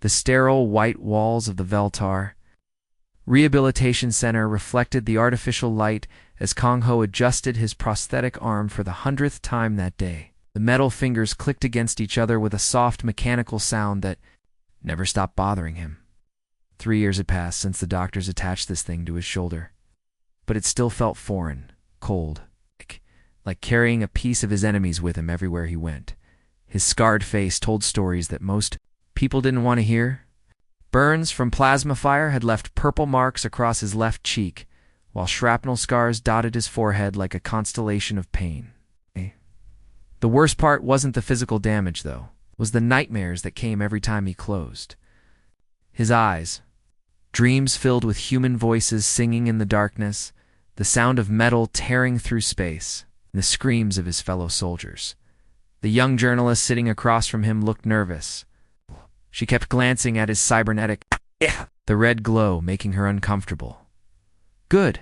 the sterile white walls of the Veltar Rehabilitation Center reflected the artificial light as Kong Ho adjusted his prosthetic arm for the 100th time that day. The metal fingers clicked against each other with a soft mechanical sound that never stopped bothering him. 3 years had passed since the doctors attached this thing to his shoulder, but it still felt foreign, cold, like carrying a piece of his enemies with him everywhere he went. His scarred face told stories that most people didn't want to hear. Burns from plasma fire had left purple marks across his left cheek, while shrapnel scars dotted his forehead like a constellation of pain. The worst part wasn't the physical damage, though. It was the nightmares that came every time he closed. His eyes, dreams filled with human voices singing in the darkness, the sound of metal tearing through space, and the screams of his fellow soldiers. The young journalist sitting across from him looked nervous. She kept glancing at his cybernetic, the red glow making her uncomfortable. Good.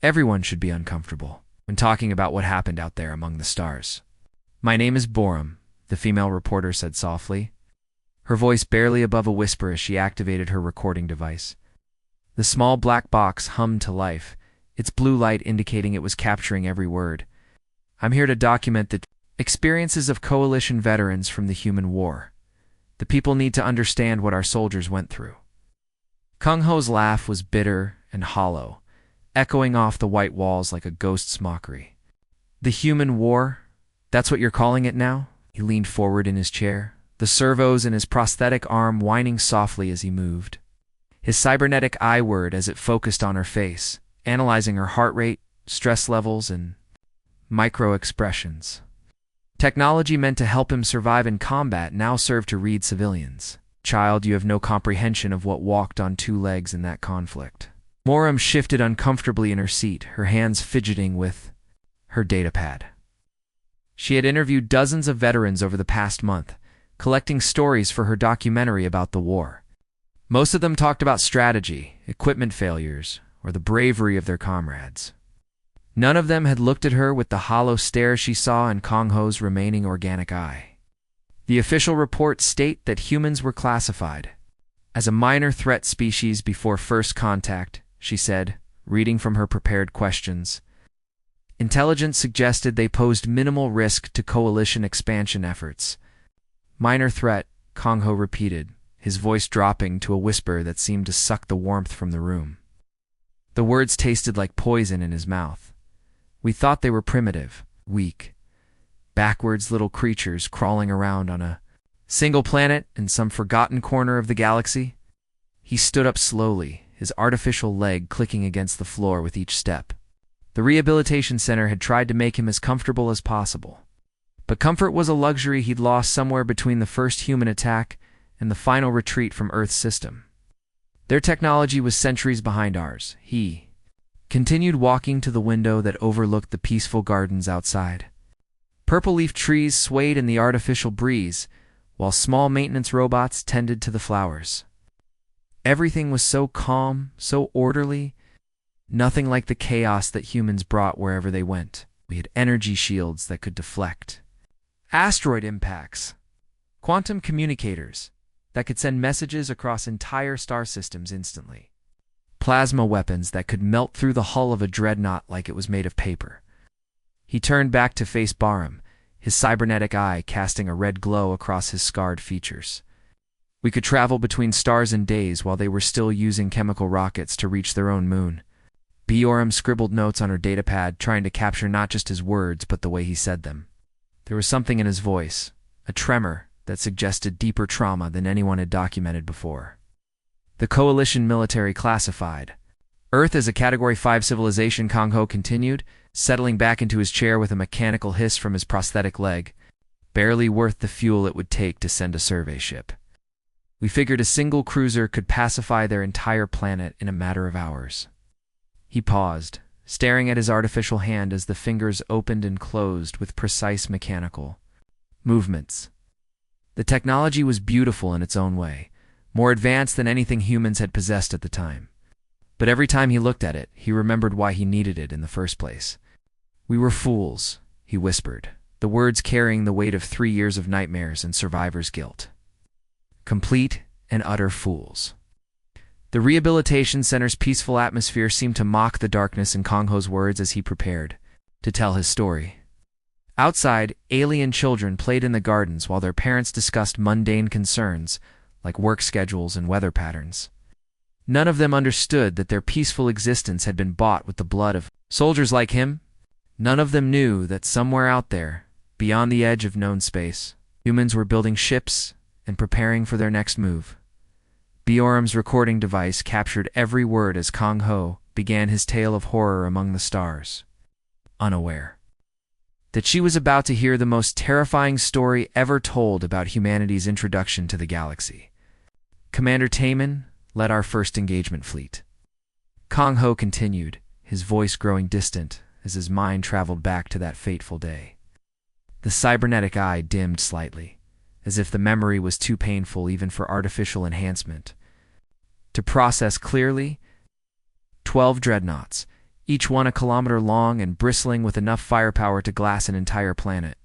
Everyone should be uncomfortable when talking about what happened out there among the stars. "My name is Borum," the female reporter said softly, her voice barely above a whisper as she activated her recording device. The small black box hummed to life, its blue light indicating it was capturing every word. "I'm here to document the experiences of coalition veterans from the human war. The people need to understand what our soldiers went through." Kung Ho's laugh was bitter and hollow, echoing off the white walls like a ghost's mockery. "The human war? That's what you're calling it now?" He leaned forward in his chair, the servos in his prosthetic arm whining softly as he moved. His cybernetic eye whirred as it focused on her face, analyzing her heart rate, stress levels, and micro-expressions. Technology meant to help him survive in combat now served to read civilians. "Child, you have no comprehension of what walked on 2 legs in that conflict." Moram shifted uncomfortably in her seat, her hands fidgeting with her datapad. She had interviewed dozens of veterans over the past month, collecting stories for her documentary about the war. Most of them talked about strategy, equipment failures, or the bravery of their comrades. None of them had looked at her with the hollow stare she saw in Kong Ho's remaining organic eye. The official reports state that humans were classified as a minor threat species before first contact, she said, reading from her prepared questions. Intelligence suggested they posed minimal risk to coalition expansion efforts. "Minor threat," Kong Ho repeated, his voice dropping to a whisper that seemed to suck the warmth from the room. The words tasted like poison in his mouth. "We thought they were primitive, weak, backwards little creatures crawling around on a single planet in some forgotten corner of the galaxy." He stood up slowly, his artificial leg clicking against the floor with each step. The rehabilitation center had tried to make him as comfortable as possible. But comfort was a luxury he'd lost somewhere between the first human attack and the final retreat from Earth's system. Their technology was centuries behind ours. He continued walking to the window that overlooked the peaceful gardens outside. Purple leaf trees swayed in the artificial breeze, while small maintenance robots tended to the flowers. Everything was so calm, so orderly, nothing like the chaos that humans brought wherever they went. We had energy shields that could deflect asteroid impacts, quantum communicators that could send messages across entire star systems instantly, plasma weapons that could melt through the hull of a dreadnought like it was made of paper. He turned back to face Barum, his cybernetic eye casting a red glow across his scarred features. "We could travel between stars in days while they were still using chemical rockets to reach their own moon." Borum scribbled notes on her datapad, trying to capture not just his words, but the way he said them. There was something in his voice, a tremor that suggested deeper trauma than anyone had documented before. "The Coalition military classified Earth as a Category 5 civilization," Kong Ho continued, settling back into his chair with a mechanical hiss from his prosthetic leg. "Barely worth the fuel it would take to send a survey ship. We figured a single cruiser could pacify their entire planet in a matter of hours." He paused, staring at his artificial hand as the fingers opened and closed with precise mechanical movements. The technology was beautiful in its own way, more advanced than anything humans had possessed at the time. But every time he looked at it, he remembered why he needed it in the first place. "We were fools," he whispered, the words carrying the weight of 3 years of nightmares and survivor's guilt. Complete, and utter fools. The rehabilitation center's peaceful atmosphere seemed to mock the darkness in Kong Ho's words as he prepared to tell his story. Outside, alien children played in the gardens while their parents discussed mundane concerns like work schedules and weather patterns. None of them understood that their peaceful existence had been bought with the blood of soldiers like him. None of them knew that somewhere out there, beyond the edge of known space, humans were building ships and preparing for their next move. Bjorn's recording device captured every word as Kong Ho began his tale of horror among the stars, unaware that she was about to hear the most terrifying story ever told about humanity's introduction to the galaxy. Commander Taman led our first engagement fleet. Kong Ho continued, his voice growing distant as his mind traveled back to that fateful day. The cybernetic eye dimmed slightly, as if the memory was too painful even for artificial enhancement to process clearly. 12 dreadnoughts, each one a kilometer long and bristling with enough firepower to glass an entire planet.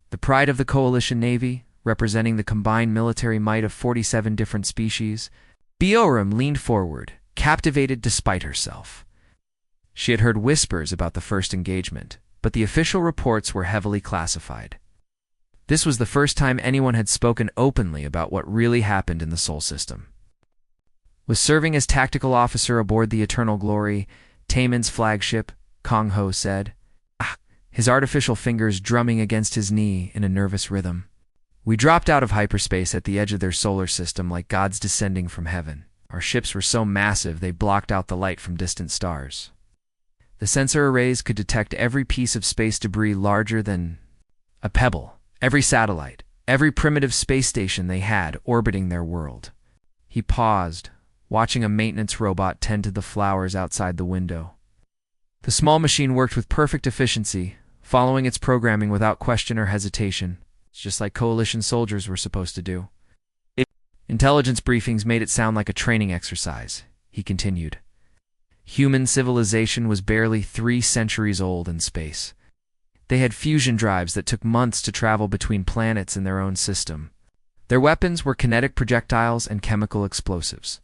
The pride of the Coalition Navy, representing the combined military might of 47 different species. Bjorn leaned forward, captivated despite herself. She had heard whispers about the first engagement, but the official reports were heavily classified. This was the first time anyone had spoken openly about what really happened in the Sol system. Was serving as tactical officer aboard the Eternal Glory, Taman's flagship, Kong Ho said, his artificial fingers drumming against his knee in a nervous rhythm. We dropped out of hyperspace at the edge of their solar system like gods descending from heaven. Our ships were so massive they blocked out the light from distant stars. The sensor arrays could detect every piece of space debris larger than a pebble, every satellite, every primitive space station they had orbiting their world. He paused, watching a maintenance robot tend to the flowers outside the window. The small machine worked with perfect efficiency, following its programming without question or hesitation, just like Coalition soldiers were supposed to do. Intelligence briefings made it sound like a training exercise, he continued. Human civilization was barely 3 centuries old in space. They had fusion drives that took months to travel between planets in their own system. Their weapons were kinetic projectiles and chemical explosives.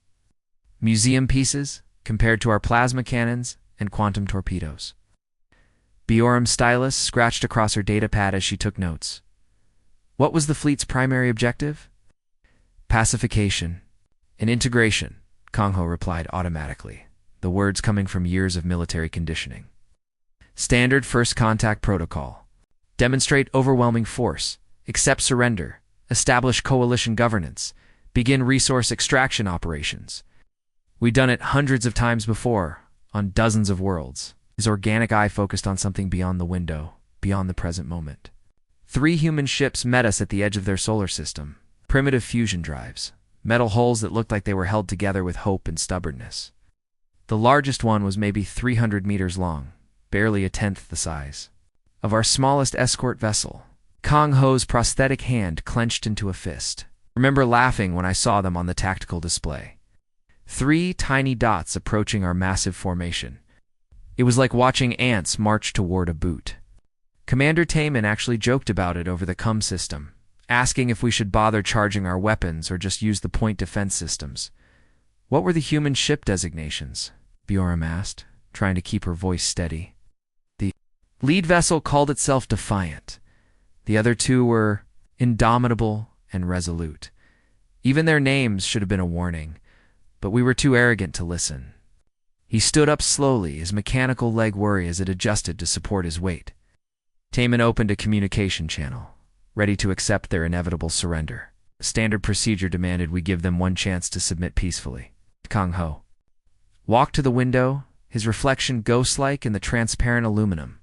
Museum pieces compared to our plasma cannons and quantum torpedoes. Bjorn's stylus scratched across her datapad as she took notes. What was the fleet's primary objective? Pacification and integration, Kong Ho replied automatically, the words coming from years of military conditioning. Standard first contact protocol. Demonstrate overwhelming force, accept surrender, establish coalition governance, begin resource extraction operations. We'd done it hundreds of times before, on dozens of worlds. His organic eye focused on something beyond the window, beyond the present moment. 3 human ships met us at the edge of their solar system. Primitive fusion drives, metal hulls that looked like they were held together with hope and stubbornness. The largest one was maybe 300 meters long, barely a tenth the size of our smallest escort vessel. Kong Ho's prosthetic hand clenched into a fist. Remember laughing when I saw them on the tactical display. 3 tiny dots approaching our massive formation. It was like watching ants march toward a boot. Commander Taman actually joked about it over the CUM system, asking if we should bother charging our weapons or just use the point defense systems. What were the human ship designations? Bjorn asked, trying to keep her voice steady. The lead vessel called itself Defiant. The other 2 were Indomitable and Resolute. Even their names should have been a warning, but we were too arrogant to listen. He stood up slowly, his mechanical leg worry as it adjusted to support his weight. Taman opened a communication channel, ready to accept their inevitable surrender. Standard procedure demanded we give them one chance to submit peacefully. Kong Ho walked to the window, his reflection ghost-like in the transparent aluminum.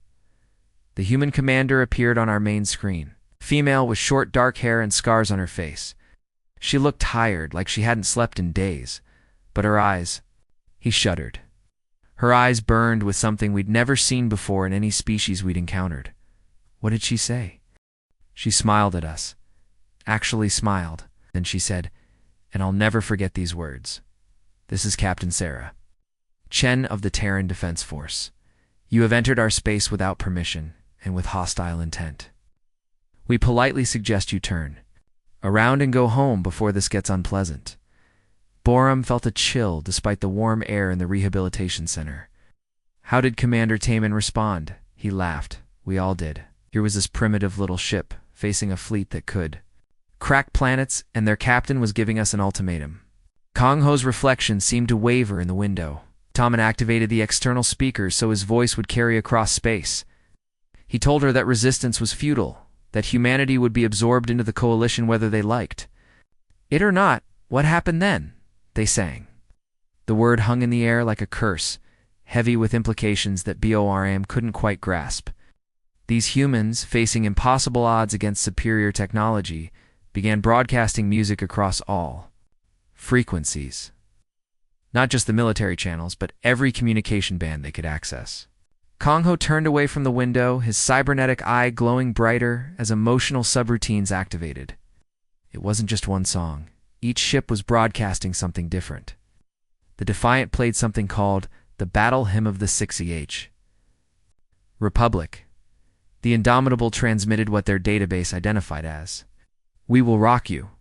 The human commander appeared on our main screen, female with short dark hair and scars on her face. She looked tired, like she hadn't slept in days, but her eyes... He shuddered. Her eyes burned with something we'd never seen before in any species we'd encountered. What did she say? She smiled at us. Actually smiled. Then she said, and I'll never forget these words. This is Captain Sarah, Chen of the Terran Defense Force. You have entered our space without permission and with hostile intent. We politely suggest you turn around and go home before this gets unpleasant. Borum felt a chill despite the warm air in the rehabilitation center. How did Commander Taman respond? He laughed. We all did. Here was this primitive little ship, facing a fleet that could crack planets, and their captain was giving us an ultimatum. Kong Ho's reflection seemed to waver in the window. Taman activated the external speakers so his voice would carry across space. He told her that resistance was futile, that humanity would be absorbed into the coalition whether they liked it or not. What happened then? They sang. The word hung in the air like a curse, heavy with implications that Borum couldn't quite grasp. These humans, facing impossible odds against superior technology, began broadcasting music across all frequencies. Not just the military channels, but every communication band they could access. Kong Ho turned away from the window, his cybernetic eye glowing brighter as emotional subroutines activated. It wasn't just one song. Each ship was broadcasting something different. The Defiant played something called the Battle Hymn of the 6EH. Republic. The Indomitable transmitted what their database identified as We Will Rock You.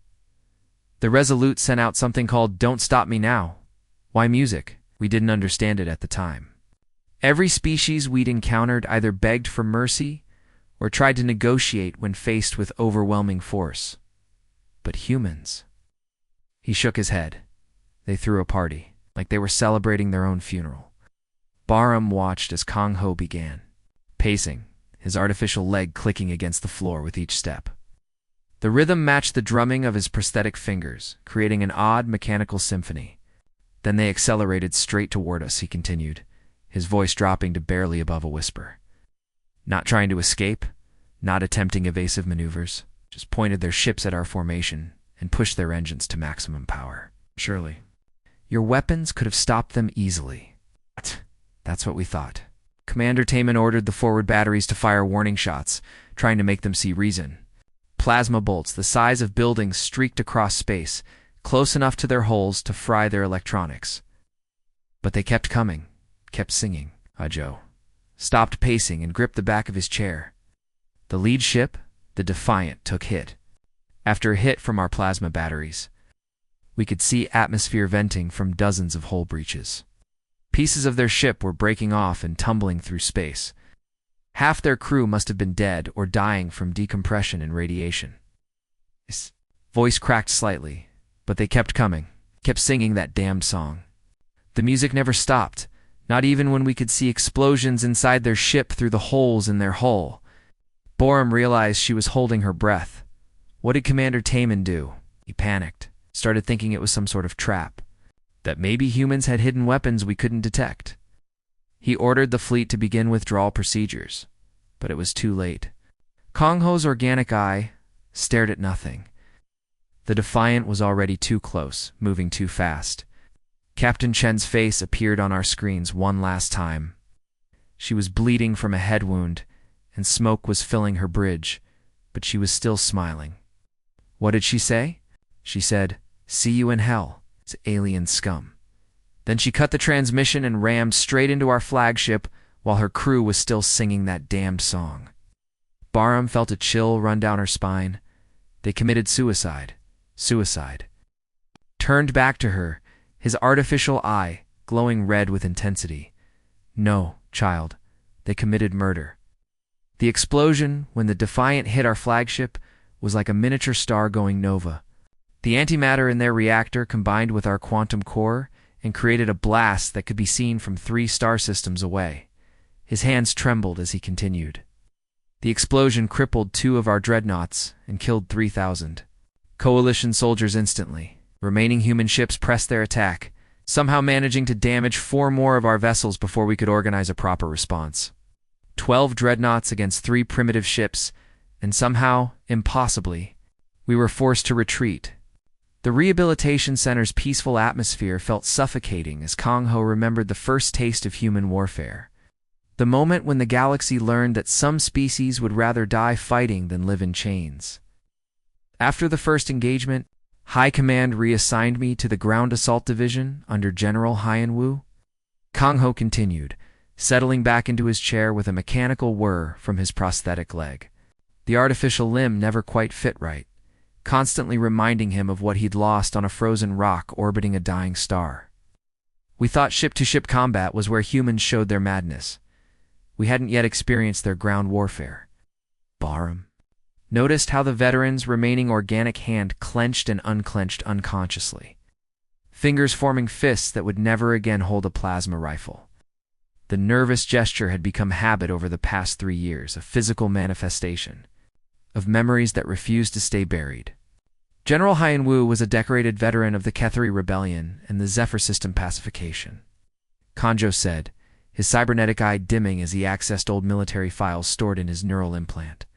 The Resolute sent out something called Don't Stop Me Now. Why music? We didn't understand it at the time. Every species we'd encountered either begged for mercy or tried to negotiate when faced with overwhelming force. But humans. He shook his head. They threw a party, like they were celebrating their own funeral. Borum watched as Kong Ho began, pacing, his artificial leg clicking against the floor with each step. The rhythm matched the drumming of his prosthetic fingers, creating an odd mechanical symphony. Then they accelerated straight toward us, he continued, his voice dropping to barely above a whisper. Not trying to escape, not attempting evasive maneuvers, just pointed their ships at our formation and pushed their engines to maximum power. Surely. Your weapons could have stopped them easily. That's what we thought. Commander Taman ordered the forward batteries to fire warning shots, trying to make them see reason. Plasma bolts the size of buildings streaked across space, close enough to their holes to fry their electronics. But they kept coming, kept singing. Joe stopped pacing and gripped the back of his chair. The lead ship, the Defiant, took hit. After a hit from our plasma batteries, we could see atmosphere venting from dozens of hole breaches. Pieces of their ship were breaking off and tumbling through space. Half their crew must have been dead or dying from decompression and radiation. His voice cracked slightly, but they kept coming, kept singing that damned song. The music never stopped, not even when we could see explosions inside their ship through the holes in their hull. Borum realized she was holding her breath. What did Commander Taman do? He panicked, started thinking it was some sort of trap, that maybe humans had hidden weapons we couldn't detect. He ordered the fleet to begin withdrawal procedures, but it was too late. Kong Ho's organic eye stared at nothing. The Defiant was already too close, moving too fast. Captain Chen's face appeared on our screens one last time. She was bleeding from a head wound, and smoke was filling her bridge, but she was still smiling. What did she say? She said, "See you in hell, it's alien scum." Then she cut the transmission and rammed straight into our flagship while her crew was still singing that damned song. Borum felt a chill run down her spine. They committed suicide. Suicide. Turned back to her, his artificial eye glowing red with intensity. No, child, they committed murder. The explosion, when the Defiant hit our flagship, was like a miniature star going nova. The antimatter in their reactor combined with our quantum core and created a blast that could be seen from 3 star systems away. His hands trembled as he continued. The explosion crippled 2 of our dreadnoughts and killed 3,000. Coalition soldiers instantly. Remaining human ships pressed their attack, somehow managing to damage 4 more of our vessels before we could organize a proper response. 12 dreadnoughts against 3 primitive ships, and somehow, impossibly, we were forced to retreat. The rehabilitation center's peaceful atmosphere felt suffocating as Kong Ho remembered the first taste of human warfare. The moment when the galaxy learned that some species would rather die fighting than live in chains. After the first engagement, High Command reassigned me to the Ground Assault Division under General Hyan Wu. Kong Ho continued, settling back into his chair with a mechanical whir from his prosthetic leg. The artificial limb never quite fit right. constantly reminding him of what he'd lost on a frozen rock orbiting a dying star. We thought ship-to-ship combat was where humans showed their madness. We hadn't yet experienced their ground warfare. Borum noticed how the veteran's remaining organic hand clenched and unclenched unconsciously, fingers forming fists that would never again hold a plasma rifle. The nervous gesture had become habit over the past 3 years, a physical manifestation of memories that refused to stay buried. General Hyen Wu was a decorated veteran of the Ketheri Rebellion and the Zephyr System pacification. Kanjo said, his cybernetic eye dimming as he accessed old military files stored in his neural implant.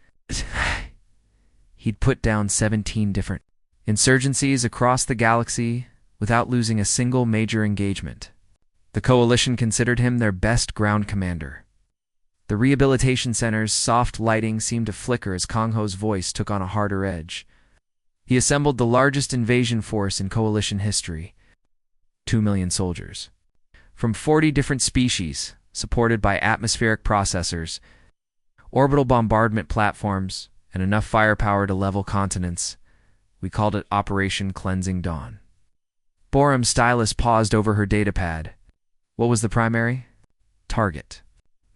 He'd put down 17 different insurgencies across the galaxy without losing a single major engagement. The Coalition considered him their best ground commander. The rehabilitation center's soft lighting seemed to flicker as Kang Ho's voice took on a harder edge. He assembled the largest invasion force in Coalition history, 2 million soldiers, from 40 different species, supported by atmospheric processors, orbital bombardment platforms, and enough firepower to level continents. We called it Operation Cleansing Dawn. Borum's stylus paused over her datapad. What was the primary target?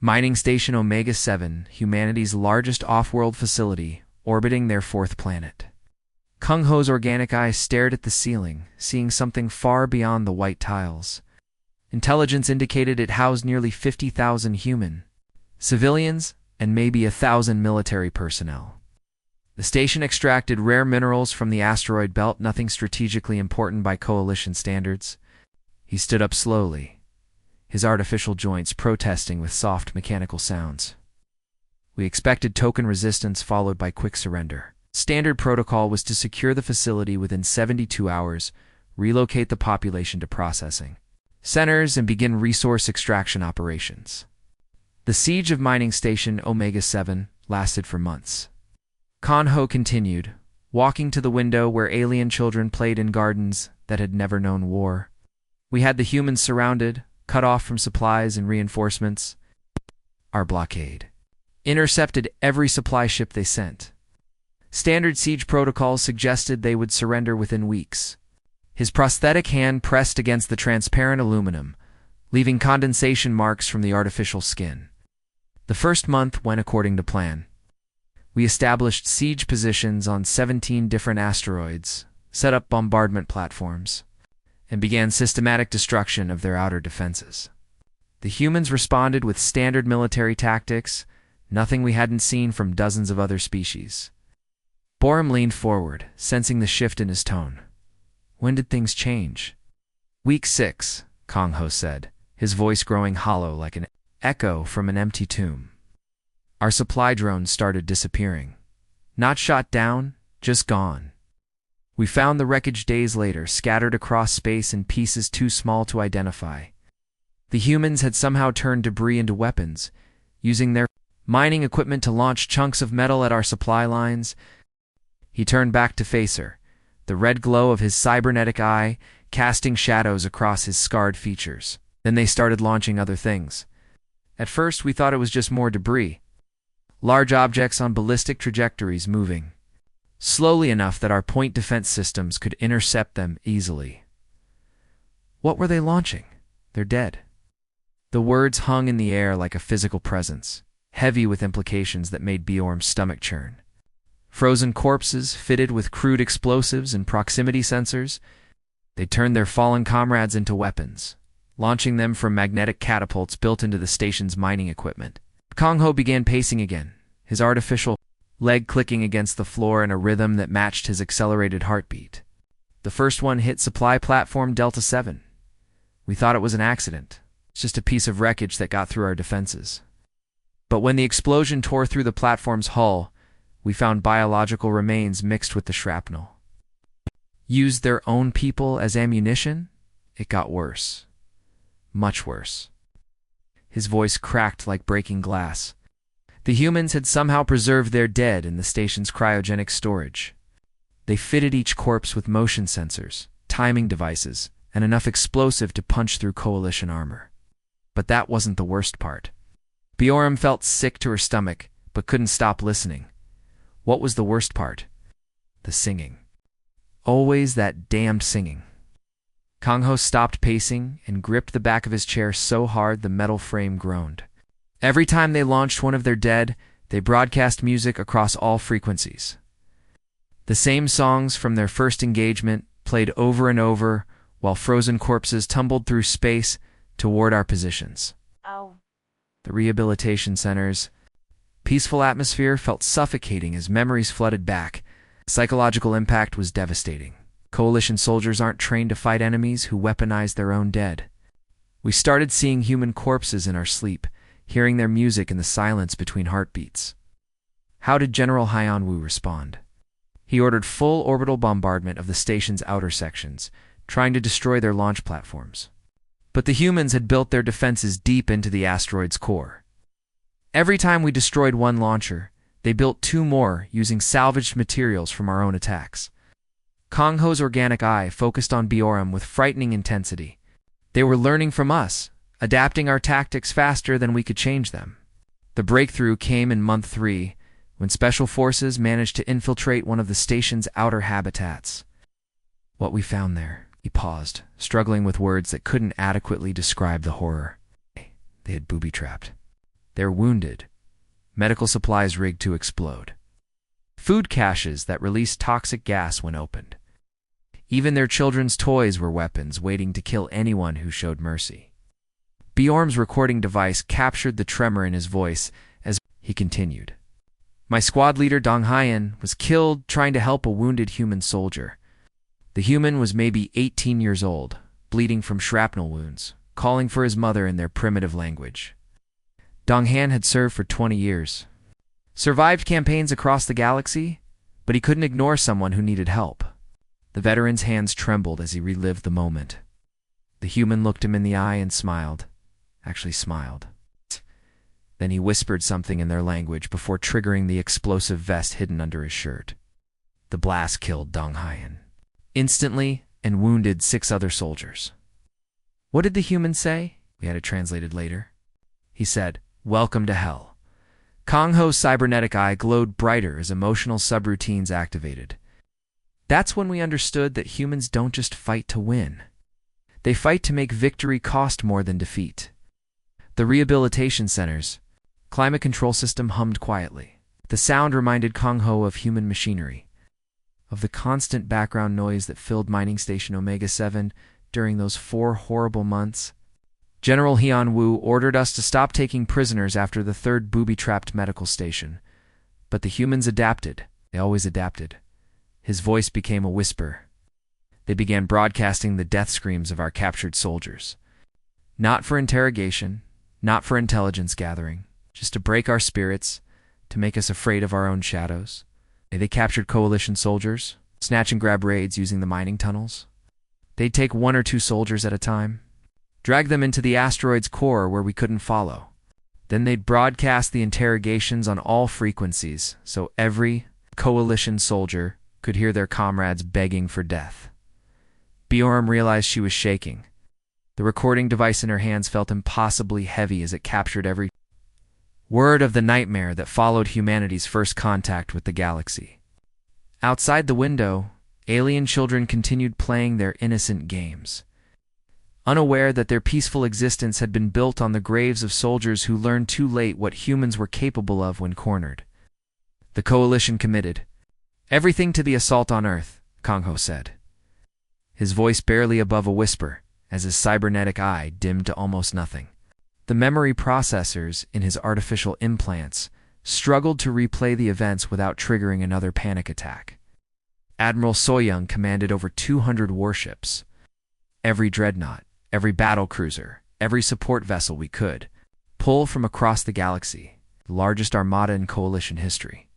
Mining Station Omega-7, humanity's largest off-world facility, orbiting their 4th planet. Kang Ho's organic eye stared at the ceiling, seeing something far beyond the white tiles. Intelligence indicated it housed nearly 50,000 human, civilians, and maybe 1,000 military personnel. The station extracted rare minerals from the asteroid belt, nothing strategically important by Coalition standards. He stood up slowly, his artificial joints protesting with soft mechanical sounds. We expected token resistance followed by quick surrender. Standard protocol was to secure the facility within 72 hours, relocate the population to processing centers, and begin resource extraction operations. The siege of Mining Station Omega-7 lasted for months. Kang Ho continued, walking to the window where alien children played in gardens that had never known war. We had the humans surrounded, cut off from supplies and reinforcements. Our blockade intercepted every supply ship they sent. Standard siege protocols suggested they would surrender within weeks. His prosthetic hand pressed against the transparent aluminum, leaving condensation marks from the artificial skin. The first month went according to plan. We established siege positions on 17 different asteroids, set up bombardment platforms, and began systematic destruction of their outer defenses. The humans responded with standard military tactics, nothing we hadn't seen from dozens of other species. Borum leaned forward, sensing the shift in his tone. When did things change? Week 6, Kang Ho said, his voice growing hollow like an echo from an empty tomb. Our supply drones started disappearing. Not shot down, just gone. We found the wreckage days later, scattered across space in pieces too small to identify. The humans had somehow turned debris into weapons, using their mining equipment to launch chunks of metal at our supply lines. He turned back to face her, the red glow of his cybernetic eye casting shadows across his scarred features. Then they started launching other things. At first, we thought it was just more debris. Large objects on ballistic trajectories moving slowly enough that our point defense systems could intercept them easily. What were they launching? They're dead. The words hung in the air like a physical presence, heavy with implications that made Bjorn's stomach churn. Frozen corpses fitted with crude explosives and proximity sensors. They turned their fallen comrades into weapons, launching them from magnetic catapults built into the station's mining equipment. Kang Ho began pacing again, his artificial leg clicking against the floor in a rhythm that matched his accelerated heartbeat. The first one hit supply platform Delta 7. We thought it was an accident. It's just a piece of wreckage that got through our defenses. But when the explosion tore through the platform's hull, we found biological remains mixed with the shrapnel. Used their own people as ammunition? It got worse. Much worse. His voice cracked like breaking glass. The humans had somehow preserved their dead in the station's cryogenic storage. They fitted each corpse with motion sensors, timing devices, and enough explosive to punch through Coalition armor. But that wasn't the worst part. Bjorn felt sick to her stomach, but couldn't stop listening. What was the worst part? The singing. Always that damned singing. Kang Ho stopped pacing and gripped the back of his chair so hard the metal frame groaned. Every time they launched one of their dead, they broadcast music across all frequencies. The same songs from their first engagement played over and over while frozen corpses tumbled through space toward our positions. Ow. The rehabilitation center's peaceful atmosphere felt suffocating as memories flooded back. The psychological impact was devastating. Coalition soldiers aren't trained to fight enemies who weaponize their own dead. We started seeing human corpses in our sleep, hearing their music in the silence between heartbeats. How did General Hyan-Woo respond? He ordered full orbital bombardment of the station's outer sections, trying to destroy their launch platforms. But the humans had built their defenses deep into the asteroid's core. Every time we destroyed one launcher, they built 2 more using salvaged materials from our own attacks. Kang Ho's organic eye focused on Bioram with frightening intensity. They were learning from us, adapting our tactics faster than we could change them. The breakthrough came in month 3, when Special Forces managed to infiltrate one of the station's outer habitats. What we found there, he paused, struggling with words that couldn't adequately describe the horror. They had booby-trapped. They're wounded. Medical supplies rigged to explode. Food caches that released toxic gas when opened. Even their children's toys were weapons waiting to kill anyone who showed mercy. Bjorn's recording device captured the tremor in his voice as he continued. My squad leader Dong Hyan was killed trying to help a wounded human soldier. The human was maybe 18 years old, bleeding from shrapnel wounds, calling for his mother in their primitive language. Dong Han had served for 20 years. Survived campaigns across the galaxy, but he couldn't ignore someone who needed help. The veteran's hands trembled as he relived the moment. The human looked him in the eye and smiled. Actually smiled. Then he whispered something in their language before triggering the explosive vest hidden under his shirt. The blast killed Dong Hyan instantly and wounded 6 other soldiers. What did the human say? We had it translated later. He said, "Welcome to hell." Kang Ho's cybernetic eye glowed brighter as emotional subroutines activated. That's when we understood that humans don't just fight to win. They fight to make victory cost more than defeat. The rehabilitation center's climate control system hummed quietly. The sound reminded Kang Ho of human machinery, of the constant background noise that filled Mining Station Omega-7 during those 4 horrible months. General Hyan-Woo ordered us to stop taking prisoners after the 3rd booby-trapped medical station. But the humans adapted. They always adapted. His voice became a whisper. They began broadcasting the death screams of our captured soldiers. Not for interrogation, not for intelligence gathering, just to break our spirits, to make us afraid of our own shadows. They captured coalition soldiers, snatch and grab raids using the mining tunnels. They'd take 1 or 2 soldiers at a time, drag them into the asteroid's core where we couldn't follow. Then they'd broadcast the interrogations on all frequencies, so every coalition soldier could hear their comrades begging for death. Bjorn realized she was shaking. The recording device in her hands felt impossibly heavy as it captured every word of the nightmare that followed humanity's first contact with the galaxy. Outside the window, alien children continued playing their innocent games, unaware that their peaceful existence had been built on the graves of soldiers who learned too late what humans were capable of when cornered. The coalition committed everything to the assault on Earth, Kang Ho said, his voice barely above a whisper as his cybernetic eye dimmed to almost nothing. The memory processors in his artificial implants struggled to replay the events without triggering another panic attack. Admiral Soyoung commanded over 200 warships. Every dreadnought, every battlecruiser, every support vessel we could pull from across the galaxy, the largest armada in coalition history.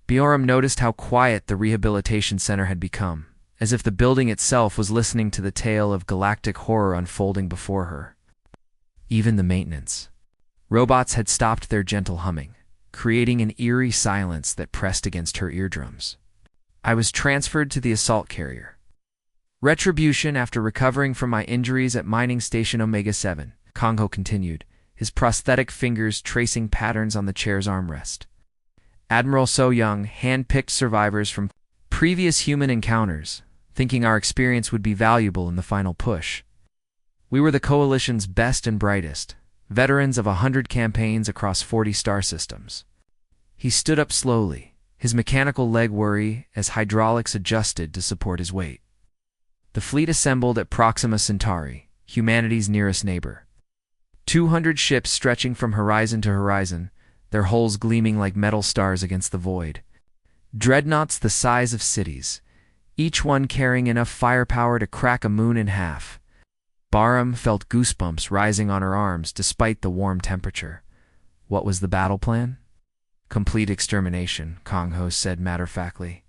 Bjorn noticed how quiet the rehabilitation center had become, as if the building itself was listening to the tale of galactic horror unfolding before her. Even the maintenance robots had stopped their gentle humming, creating an eerie silence that pressed against her eardrums. I was transferred to the assault carrier. Retribution after recovering from my injuries at Mining Station Omega-7, Kang Ho continued, his prosthetic fingers tracing patterns on the chair's armrest. Admiral So Young hand-picked survivors from previous human encounters, thinking our experience would be valuable in the final push. We were the Coalition's best and brightest, veterans of 100 campaigns across 40 star systems. He stood up slowly, his mechanical leg worry as hydraulics adjusted to support his weight. The fleet assembled at Proxima Centauri, humanity's nearest neighbor. 200 ships stretching from horizon to horizon, their hulls gleaming like metal stars against the void. Dreadnoughts the size of cities, each one carrying enough firepower to crack a moon in half. Bahram felt goosebumps rising on her arms despite the warm temperature. What was the battle plan? Complete extermination, Kong Ho said matter-of-factly,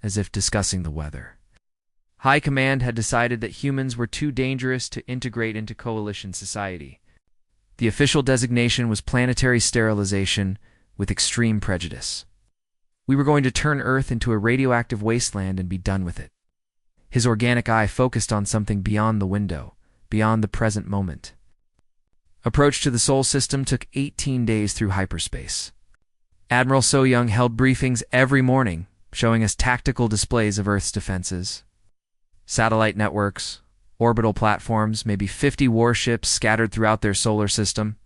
as if discussing the weather. High Command had decided that humans were too dangerous to integrate into Coalition society. The official designation was planetary sterilization with extreme prejudice. We were going to turn Earth into a radioactive wasteland and be done with it. His organic eye focused on something beyond the window, beyond the present moment. Approach to the Sol system took 18 days through hyperspace. Admiral So-Young held briefings every morning, showing us tactical displays of Earth's defenses. Satellite networks, orbital platforms, maybe 50 warships scattered throughout their solar system.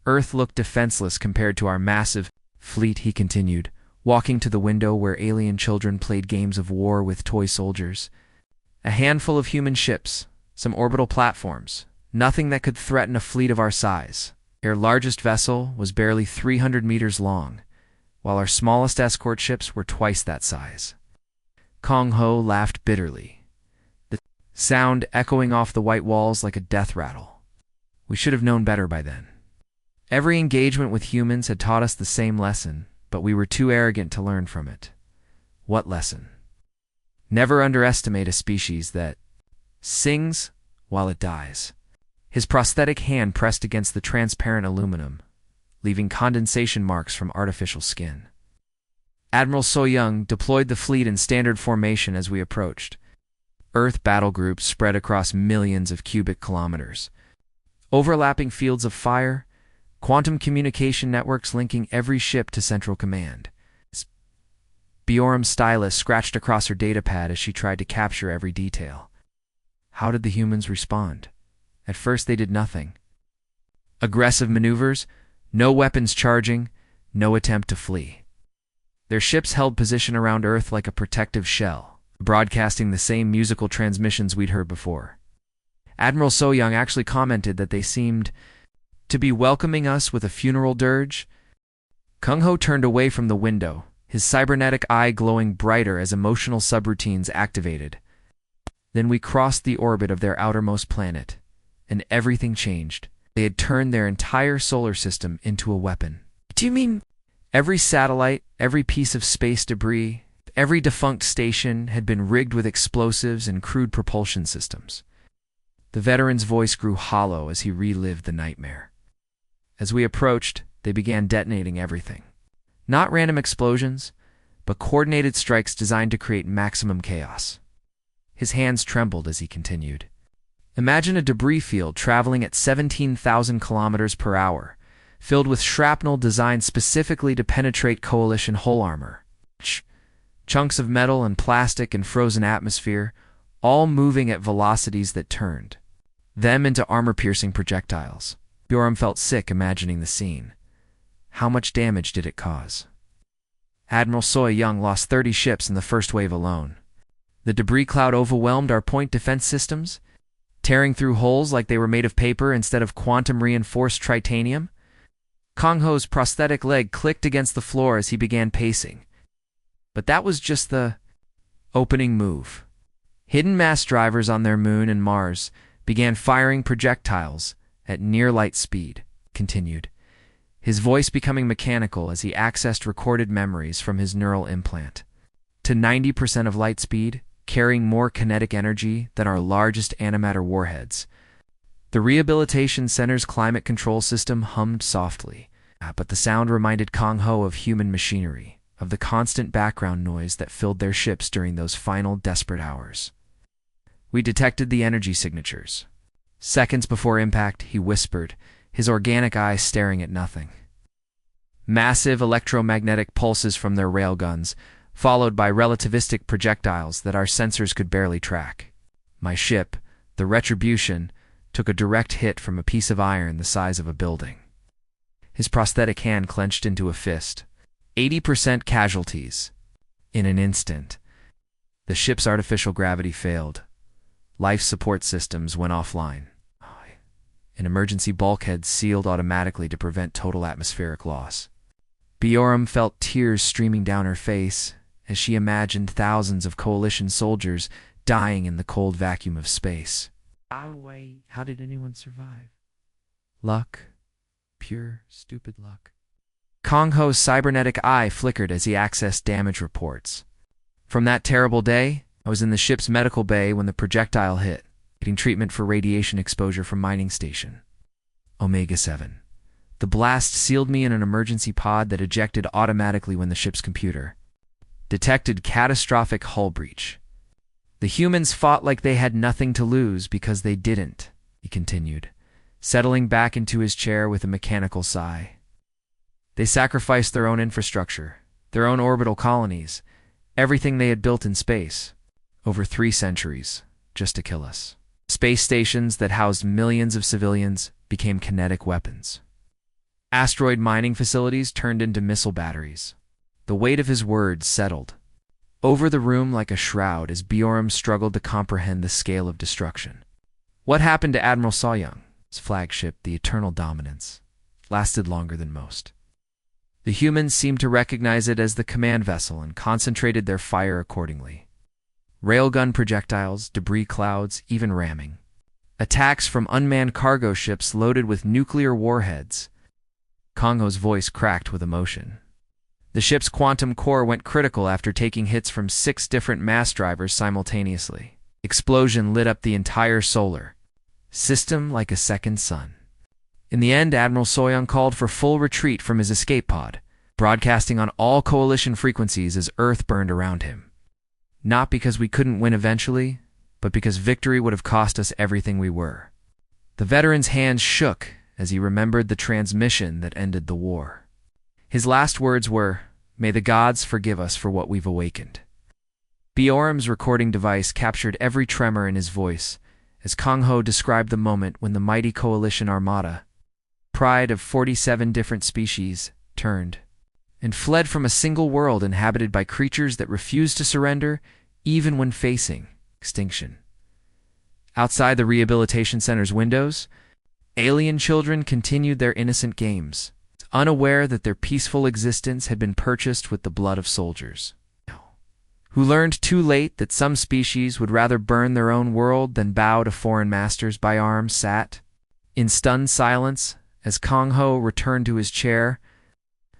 Earth looked defenseless compared to our massive fleet, he continued, walking to the window where alien children played games of war with toy soldiers. A handful of human ships, some orbital platforms, nothing that could threaten a fleet of our size. Our largest vessel was barely 300 meters long, while our smallest escort ships were twice that size. Kong Ho laughed bitterly, the sound echoing off the white walls like a death rattle. We should have known better by then. Every engagement with humans had taught us the same lesson, but we were too arrogant to learn from it. What lesson? Never underestimate a species that sings while it dies. His prosthetic hand pressed against the transparent aluminum, leaving condensation marks from artificial skin. Admiral So-Young deployed the fleet in standard formation as we approached. Earth battle groups spread across millions of cubic kilometers. Overlapping fields of fire, quantum communication networks linking every ship to Central Command. Bjorn's stylus scratched across her datapad as she tried to capture every detail. How did the humans respond? At first they did nothing. Aggressive maneuvers, no weapons charging, no attempt to flee. Their ships held position around Earth like a protective shell, broadcasting the same musical transmissions we'd heard before. Admiral So-Young actually commented that they seemed to be welcoming us with a funeral dirge. Kung Ho turned away from the window, his cybernetic eye glowing brighter as emotional subroutines activated. Then we crossed the orbit of their outermost planet, and everything changed. They had turned their entire solar system into a weapon. Do you mean every satellite, every piece of space debris, every defunct station had been rigged with explosives and crude propulsion systems? The veteran's voice grew hollow as he relived the nightmare. As we approached, they began detonating everything. Not random explosions, but coordinated strikes designed to create maximum chaos. His hands trembled as he continued. Imagine a debris field traveling at 17,000 kilometers per hour, filled with shrapnel designed specifically to penetrate Coalition hull armor. Chunks of metal and plastic and frozen atmosphere, all moving at velocities that turned them into armor-piercing projectiles. Bjorn felt sick imagining the scene. How much damage did it cause? Admiral So-Young lost 30 ships in the first wave alone. The debris cloud overwhelmed our point defense systems, tearing through holes like they were made of paper instead of quantum-reinforced titanium. Kong Ho's prosthetic leg clicked against the floor as he began pacing. But that was just the opening move. Hidden mass drivers on their moon and Mars began firing projectiles at near-light speed, continued, his voice becoming mechanical as he accessed recorded memories from his neural implant. To 90% of light speed, carrying more kinetic energy than our largest antimatter warheads. The Rehabilitation Center's climate control system hummed softly, but the sound reminded Kong Ho of human machinery, of the constant background noise that filled their ships during those final desperate hours. We detected the energy signatures. Seconds before impact, he whispered, his organic eyes staring at nothing. Massive electromagnetic pulses from their railguns, followed by relativistic projectiles that our sensors could barely track. My ship, the Retribution, took a direct hit from a piece of iron the size of a building. His prosthetic hand clenched into a fist. 80% casualties. In an instant, the ship's artificial gravity failed. Life support systems went offline. An emergency bulkhead sealed automatically to prevent total atmospheric loss. Bioram felt tears streaming down her face as she imagined thousands of Coalition soldiers dying in the cold vacuum of space. How did anyone survive? Luck. Pure, stupid luck. Kong Ho's cybernetic eye flickered as he accessed damage reports. From that terrible day, I was in the ship's medical bay when the projectile hit, getting treatment for radiation exposure from mining station. Omega-7. The blast sealed me in an emergency pod that ejected automatically when the ship's computer detected catastrophic hull breach. The humans fought like they had nothing to lose because they didn't, he continued, settling back into his chair with a mechanical sigh. They sacrificed their own infrastructure, their own orbital colonies, everything they had built in space, over 3 centuries, just to kill us. Space stations that housed millions of civilians became kinetic weapons. Asteroid mining facilities turned into missile batteries. The weight of his words settled over the room like a shroud as Bioram struggled to comprehend the scale of destruction. What happened to Admiral Soyoung's flagship, the Eternal Dominance, lasted longer than most. The humans seemed to recognize it as the command vessel and concentrated their fire accordingly. Railgun projectiles, debris clouds, even ramming. Attacks from unmanned cargo ships loaded with nuclear warheads. Kong Ho's voice cracked with emotion. The ship's quantum core went critical after taking hits from 6 different mass drivers simultaneously. Explosion lit up the entire solar system like a second sun. In the end, Admiral Soyoung called for full retreat from his escape pod, broadcasting on all Coalition frequencies as Earth burned around him. Not because we couldn't win eventually, but because victory would have cost us everything we were. The veteran's hands shook as he remembered the transmission that ended the war. His last words were, "May the gods forgive us for what we've awakened." Bioram's recording device captured every tremor in his voice as Kong Ho described the moment when the mighty Coalition armada, pride of 47 different species, turned and fled from a single world inhabited by creatures that refused to surrender even when facing extinction. Outside the rehabilitation center's windows, alien children continued their innocent games, unaware that their peaceful existence had been purchased with the blood of soldiers, who learned too late that some species would rather burn their own world than bow to foreign masters. Bioram sat in stunned silence as Kong Ho returned to his chair,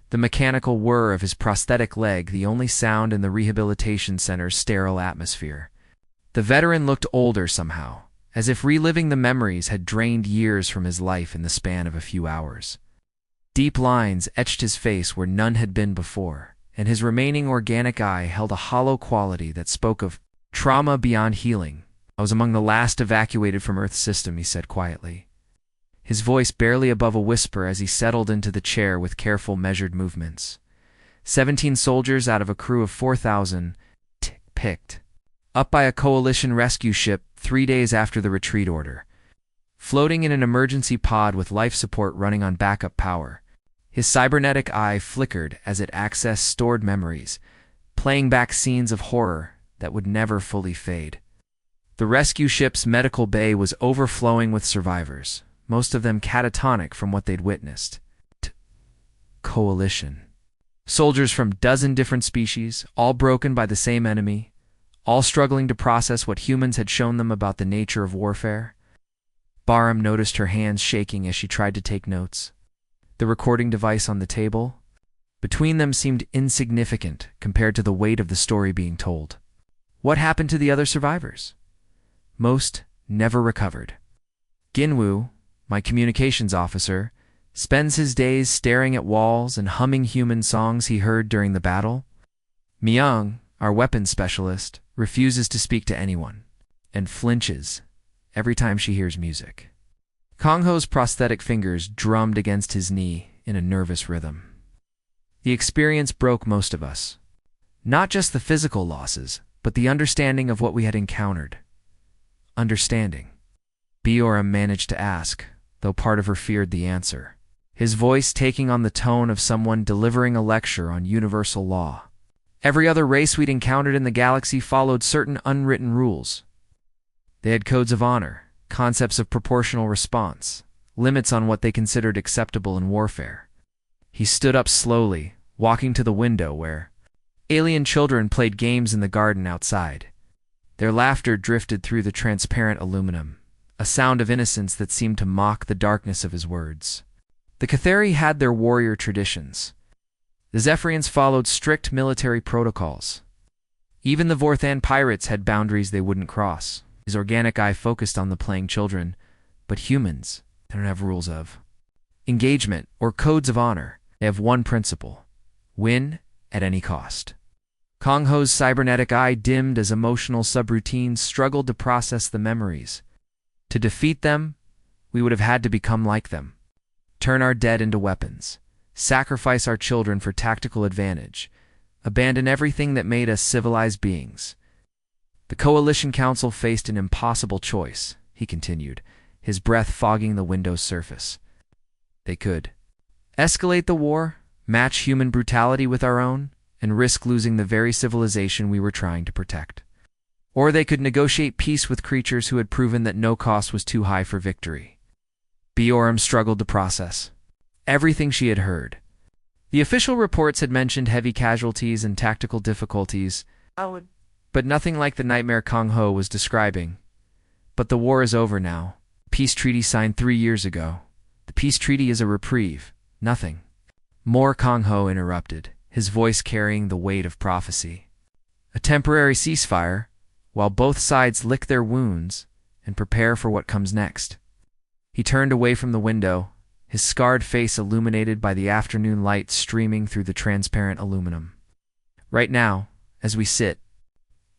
the mechanical whir of his prosthetic leg the only sound in the rehabilitation center's sterile atmosphere. The veteran looked older somehow, as if reliving the memories had drained years from his life in the span of a few hours. Deep lines etched his face where none had been before, and his remaining organic eye held a hollow quality that spoke of trauma beyond healing. "I was among the last evacuated from Earth's system," he said quietly, his voice barely above a whisper as he settled into the chair with careful, measured movements. 17 soldiers out of a crew of 4,000 picked up by a Coalition rescue ship 3 days after the retreat order, floating in an emergency pod with life support running on backup power. His cybernetic eye flickered as it accessed stored memories, playing back scenes of horror that would never fully fade. The rescue ship's medical bay was overflowing with survivors, most of them catatonic from what they'd witnessed. Coalition. Soldiers from a dozen different species, all broken by the same enemy, all struggling to process what humans had shown them about the nature of warfare. Bioram noticed her hands shaking as she tried to take notes. The recording device on the table between them seemed insignificant compared to the weight of the story being told. What happened to the other survivors? Most never recovered. Ginwoo, my communications officer, spends his days staring at walls and humming human songs he heard during the battle. Myung, our weapons specialist, refuses to speak to anyone and flinches every time she hears music. Kong Ho's prosthetic fingers drummed against his knee in a nervous rhythm. The experience broke most of us. Not just the physical losses, but the understanding of what we had encountered. Understanding. Bioram managed to ask, though part of her feared the answer, his voice taking on the tone of someone delivering a lecture on universal law. Every other race we'd encountered in the galaxy followed certain unwritten rules. They had codes of honor, concepts of proportional response, limits on what they considered acceptable in warfare. He stood up slowly, walking to the window where alien children played games in the garden outside. Their laughter drifted through the transparent aluminum, a sound of innocence that seemed to mock the darkness of his words. The Cathari had their warrior traditions. The Zephyrians followed strict military protocols. Even the Vorthan pirates had boundaries they wouldn't cross. His organic eye focused on the playing children, but humans, they don't have rules of engagement or codes of honor. They have one principle: win at any cost. Kong Ho's cybernetic eye dimmed as emotional subroutines struggled to process the memories. To defeat them, we would have had to become like them. Turn our dead into weapons. Sacrifice our children for tactical advantage. Abandon everything that made us civilized beings. The Coalition Council faced an impossible choice, he continued, his breath fogging the window's surface. They could escalate the war, match human brutality with our own, and risk losing the very civilization we were trying to protect. Or they could negotiate peace with creatures who had proven that no cost was too high for victory. Bioram struggled to process everything she had heard. The official reports had mentioned heavy casualties and tactical difficulties, but nothing like the nightmare Kong Ho was describing. But the war is over now. Peace treaty signed 3 years ago. The peace treaty is a reprieve, nothing more. Kong Ho interrupted, his voice carrying the weight of prophecy. A temporary ceasefire, while both sides lick their wounds and prepare for what comes next. He turned away from the window, his scarred face illuminated by the afternoon light streaming through the transparent aluminum. Right now, as we sit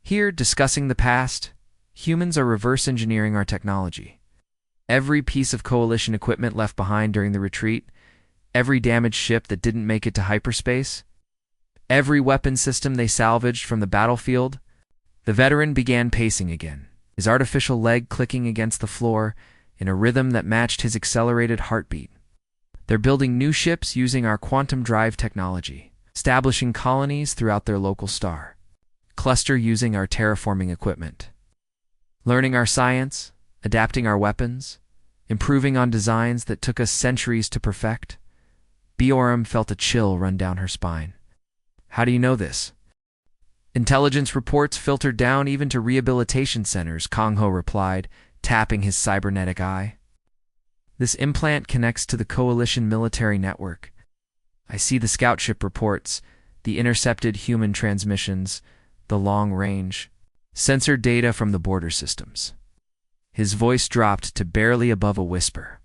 here discussing the past, humans are reverse engineering our technology. Every piece of Coalition equipment left behind during the retreat, every damaged ship that didn't make it to hyperspace, every weapon system they salvaged from the battlefield. The veteran began pacing again, his artificial leg clicking against the floor in a rhythm that matched his accelerated heartbeat. They're building new ships using our quantum drive technology, establishing colonies throughout their local star, cluster using our terraforming equipment, learning our science, adapting our weapons, improving on designs that took us centuries to perfect. Bioram felt a chill run down her spine. How do you know this? Intelligence reports filtered down even to rehabilitation centers, Kong Ho replied, tapping his cybernetic eye. This implant connects to the Coalition military network. I see the scout ship reports, the intercepted human transmissions, the long-range sensor data from the border systems. His voice dropped to barely above a whisper.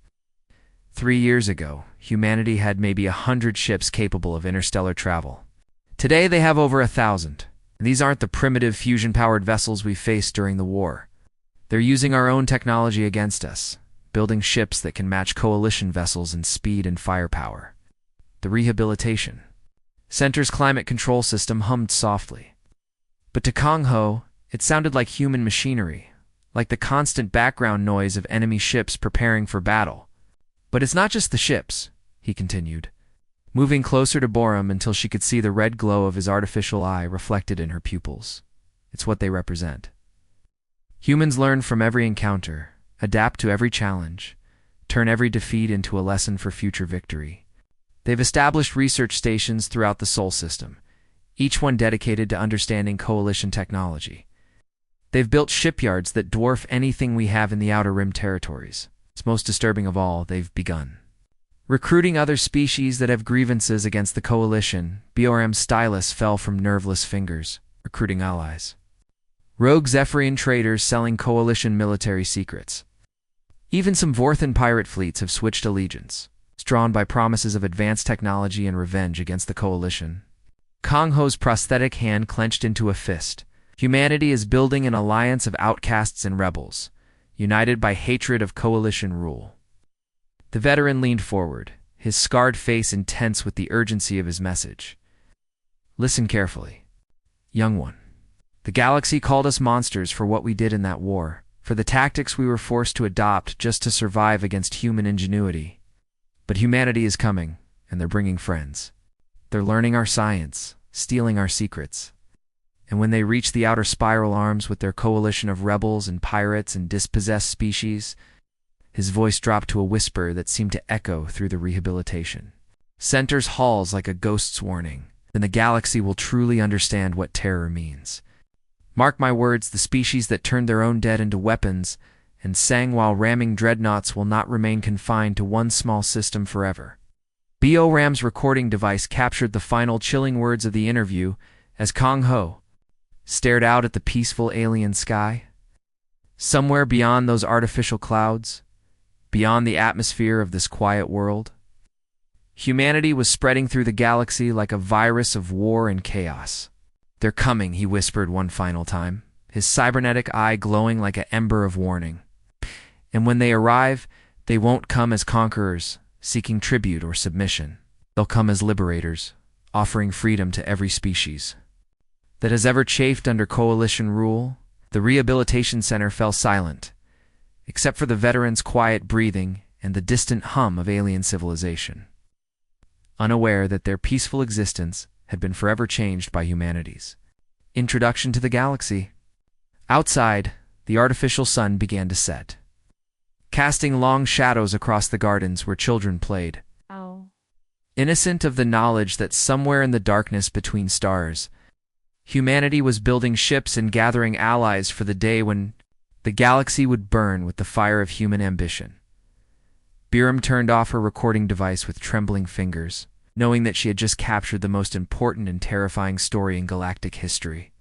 3 years ago, humanity had maybe 100 ships capable of interstellar travel. Today they have over 1,000. And these aren't the primitive fusion-powered vessels we faced during the war. They're using our own technology against us, building ships that can match Coalition vessels in speed and firepower. The rehabilitation center's climate control system hummed softly. But to Kong Ho, it sounded like human machinery, like the constant background noise of enemy ships preparing for battle. But it's not just the ships, he continued, moving closer to Bioram until she could see the red glow of his artificial eye reflected in her pupils. It's what they represent. Humans learn from every encounter, adapt to every challenge, turn every defeat into a lesson for future victory. They've established research stations throughout the Sol system, each one dedicated to understanding Coalition technology. They've built shipyards that dwarf anything we have in the Outer Rim territories. It's most disturbing of all, they've begun recruiting other species that have grievances against the Coalition. Bioram's stylus fell from nerveless fingers, recruiting allies. Rogue Zephyrian traders selling Coalition military secrets. Even some Vorthan pirate fleets have switched allegiance, drawn by promises of advanced technology and revenge against the Coalition. Kong Ho's prosthetic hand clenched into a fist. Humanity is building an alliance of outcasts and rebels, united by hatred of Coalition rule. The veteran leaned forward, his scarred face intense with the urgency of his message. Listen carefully. young one. The galaxy called us monsters for what we did in that war, for the tactics we were forced to adopt just to survive against human ingenuity. But humanity is coming, and they're bringing friends. They're learning our science, stealing our secrets. And when they reach the outer spiral arms with their coalition of rebels and pirates and dispossessed species, his voice dropped to a whisper that seemed to echo through the rehabilitation. Centers halls like a ghost's warning. Then the galaxy will truly understand what terror means. Mark my words, the species that turned their own dead into weapons and sang while ramming dreadnoughts will not remain confined to one small system forever. BO-Ram's recording device captured the final chilling words of the interview as Kong Ho stared out at the peaceful alien sky. Somewhere beyond those artificial clouds, beyond the atmosphere of this quiet world, humanity was spreading through the galaxy like a virus of war and chaos. "They're coming," he whispered one final time, his cybernetic eye glowing like an ember of warning. "And when they arrive, they won't come as conquerors, seeking tribute or submission. They'll come as liberators, offering freedom to every species that has ever chafed under coalition rule." The rehabilitation center fell silent, except for the veterans' quiet breathing and the distant hum of alien civilization, unaware that their peaceful existence had been forever changed by humanity's introduction to the galaxy. Outside, the artificial sun began to set, casting long shadows across the gardens where children played. Innocent of the knowledge that somewhere in the darkness between stars, humanity was building ships and gathering allies for the day when the galaxy would burn with the fire of human ambition. Biram turned off her recording device with trembling fingers, knowing that she had just captured the most important and terrifying story in galactic history,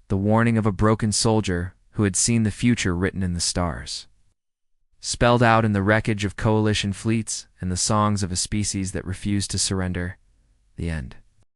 the warning of a broken soldier who had seen the future written in the stars, spelled out in the wreckage of coalition fleets and the songs of a species that refused to surrender. The end.